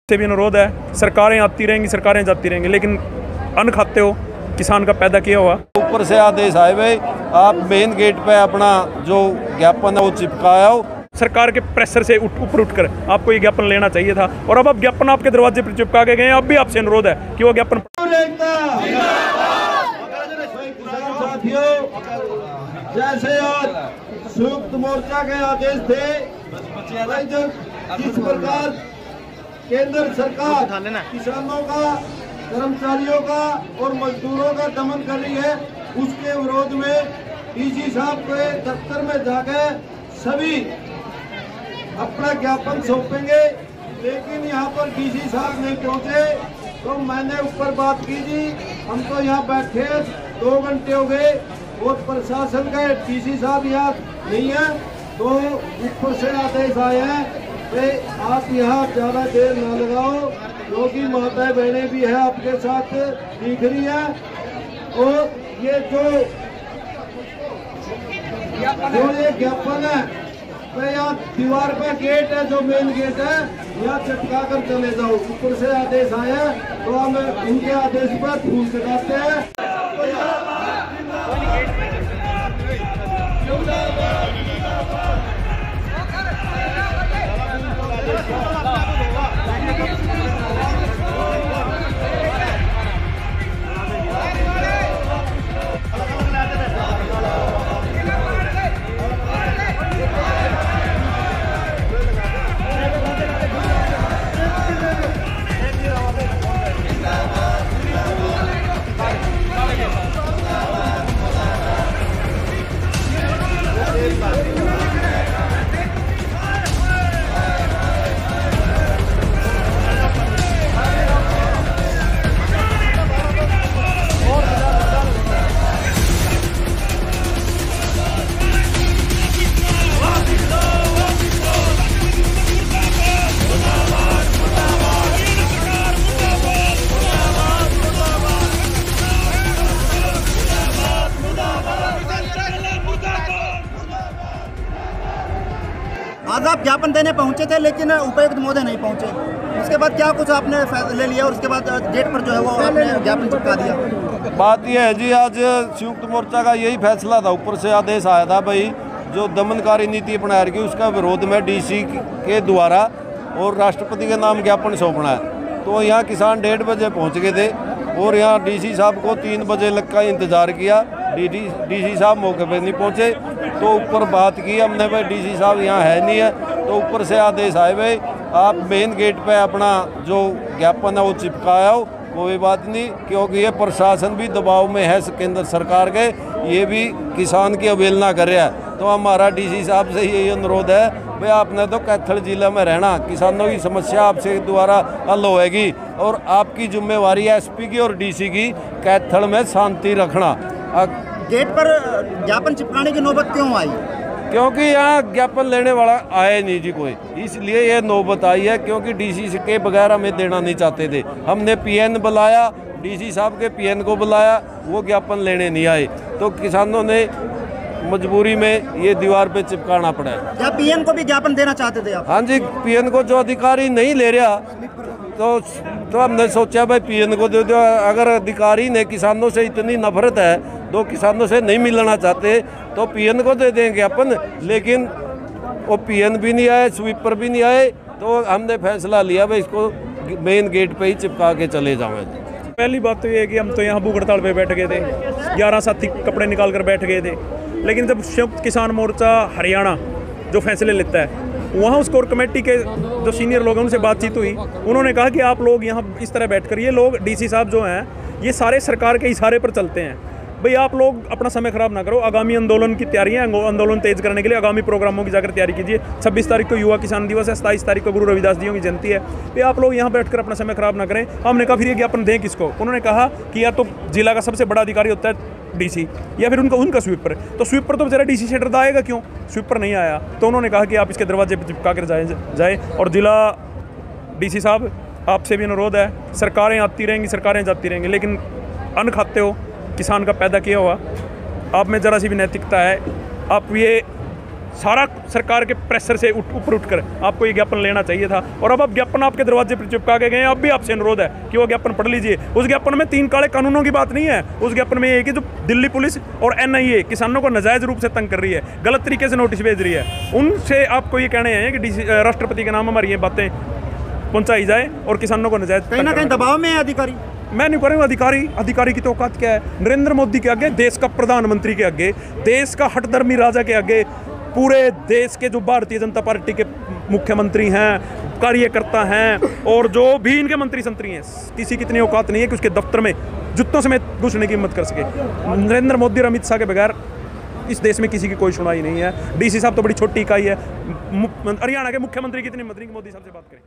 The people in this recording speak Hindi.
से भी अनुरोध है, सरकारें आती रहेंगी, सरकारें जाती रहेंगी, लेकिन अन्न खाते हो किसान का पैदा किया हुआ। ऊपर से आदेश आए भाई, आप मेन गेट पे अपना जो ज्ञापन है वो चिपकाया हो। सरकार के प्रेशर से ऊपर उठकर आपको ये ज्ञापन लेना चाहिए था, और अब ज्ञापन आपके दरवाजे पर चिपका के गए। अब भी आपसे अनुरोध है कि वो ज्ञापन। जैसे आज संयुक्त मोर्चा के आदेश थे, जिस प्रकार केंद्र सरकार किसानों का, कर्मचारियों का और मजदूरों का दमन कर रही है, उसके विरोध में डीसी साहब के दफ्तर में जाकर सभी अपना ज्ञापन सौंपेंगे। लेकिन यहाँ पर डीसी साहब नहीं पहुँचे, तो मैंने ऊपर बात की थी। हम तो यहाँ बैठे 2 घंटे हो गए और प्रशासन का डीसी साहब यहाँ नहीं है, तो ऊपर से आदेश आए हैं कि आप यहाँ ज़्यादा देर ना लगाओ, क्योंकि माताएं बहनें भी है आपके साथ दिख रही है। और ये जो ये ज्ञापन है, तो यहाँ दीवार पे गेट है, जो मेन गेट है, यहाँ चिपका कर चले जाओ। ऊपर से आदेश आया, तो हम उनके आदेश पर फूल चढ़ाते हैं। आज आप ज्ञापन देने पहुंचे थे, लेकिन उपायुक्त महोदय नहीं पहुंचे। उसके बाद क्या कुछ आपने फैसला लिया और उसके बाद गेट पर जो है वो आपने ज्ञापन चिपका दिया? बात यह है जी, आज संयुक्त मोर्चा का यही फैसला था। ऊपर से आदेश आया था भाई, जो दमनकारी नीति अपना रही उसका विरोध में डीसी के द्वारा और राष्ट्रपति के नाम ज्ञापन सौंपना है। तो यहाँ किसान 1:30 बजे पहुँच गए थे और यहाँ डीसी साहब को 3 बजे लग का इंतज़ार किया। डीसी साहब मौके पे नहीं पहुँचे, तो ऊपर बात की हमने भाई, डीसी साहब यहाँ है नहीं है। तो ऊपर से आदेश आए भाई, आप मेन गेट पे अपना जो ज्ञापन है वो चिपकाया हो। कोई बात नहीं, क्योंकि ये प्रशासन भी दबाव में है केंद्र सरकार के, ये भी किसान की अवहेलना कर रहा है। तो हमारा डीसी साहब से यही अनुरोध है भाई, आपने तो कैथल जिला में रहना, किसानों की समस्या आपसे द्वारा हल होएगी, और आपकी जिम्मेवारी है एसपी की और डीसी की, कैथल में शांति रखना। गेट पर ज्ञापन चिपकाने की नौबत क्यों आई? क्योंकि यहाँ ज्ञापन लेने वाला आए नहीं जी कोई, इसलिए ये नौबत आई है। क्योंकि डीसी के बगैर हमें देना नहीं चाहते थे। हमने पीएन बुलाया, डीसी साहब के पीएन को बुलाया, वो ज्ञापन लेने नहीं आए, तो किसानों ने मजबूरी में ये दीवार पे चिपकाना पड़ा है। क्या पीएन को भी ज्ञापन देना चाहते थे आप? हाँ जी, पीएन को जो अधिकारी नहीं ले रहा, तो हमने सोचा भाई पीएन को दे दो। अगर अधिकारी ने किसानों से इतनी नफरत है, दो किसानों से नहीं मिलना चाहते, तो पीएन को दे देंगे अपन। लेकिन वो पीएन भी नहीं आए, स्वीपर भी नहीं आए, तो हमने फैसला लिया भाई इसको मेन गेट पे ही चिपका के चले जाएं। पहली बात तो ये है कि हम तो यहाँ भूख हड़ताल पे बैठ गए थे, 11 साथी कपड़े निकाल कर बैठ गए थे। लेकिन जब संयुक्त किसान मोर्चा हरियाणा जो फैसले लेता है, वहाँ उस कोर कमेटी के जो सीनियर लोग हैं उनसे बातचीत हुई। उन्होंने कहा कि आप लोग यहाँ इस तरह बैठकर, ये लोग डीसी साहब जो हैं ये सारे सरकार के इशारे पर चलते हैं। भाई आप लोग अपना समय खराब ना करो, आगामी आंदोलन की तैयारियां, आंदोलन तेज करने के लिए आगामी प्रोग्रामों की जाकर तैयारी कीजिए। 26 तारीख को युवा किसान दिवस है, 27 तारीख को गुरु रविदास जी की जयंती है। तो आप लोग यहाँ बैठकर अपना समय खराब ना करें। हमने कहा फिर ये ज्ञापन दें किसको? उन्होंने कहा कि या तो जिला का सबसे बड़ा अधिकारी होता है डीसी, या फिर उनका स्वीपर। तो स्वीपर तो बेचारा डीसी से डरता आएगा क्यों? स्वीपर नहीं आया, तो उन्होंने कहा कि आप इसके दरवाजे पर चिपका कर जाए। और जिला डीसी साहब, आपसे भी अनुरोध है, सरकारें आती रहेंगी, सरकारें जाती रहेंगी, लेकिन अन्न खाते हो किसान का पैदा किया हुआ, आप में ज़रा सी भी नैतिकता है, आप ये सारा सरकार के प्रेशर से ऊपर उठकर आपको ये ज्ञापन लेना चाहिए था। और अब ज्ञापन आपके दरवाजे पर चिपका के गए हैं। अब भी आपसे अनुरोध है कि वो ज्ञापन पढ़ लीजिए। उस ज्ञापन में 3 काले कानूनों की बात नहीं है। उस ज्ञापन में ये है कि जो दिल्ली पुलिस और NIA किसानों को नाजायज रूप से तंग कर रही है, गलत तरीके से नोटिस भेज रही है, उनसे आपको ये कहने हैं कि राष्ट्रपति के नाम हमारी ये बातें पहुंचाई जाए और किसानों को नाजायज कहीं ना कहीं दबाव में है अधिकारी। मैं नहीं करूँगा। अधिकारी की तो औकात क्या है? नरेंद्र मोदी के आगे, देश का प्रधानमंत्री के आगे, देश का हठधर्मी राजा के आगे, पूरे देश के जो भारतीय जनता पार्टी के मुख्यमंत्री हैं, कार्यकर्ता हैं और जो भी इनके मंत्री संतरी हैं, किसी की इतनी औकात नहीं है कि उसके दफ्तर में जुत्तों समेत घुसने की हिम्मत कर सके। नरेंद्र मोदी और अमित शाह के बगैर इस देश में किसी की कोई सुनवाई नहीं है। DC साहब तो बड़ी छोटी इकाई है। हरियाणा के मुख्यमंत्री की इतनी हिम्मत नहीं कि मोदी साहब से बात करें।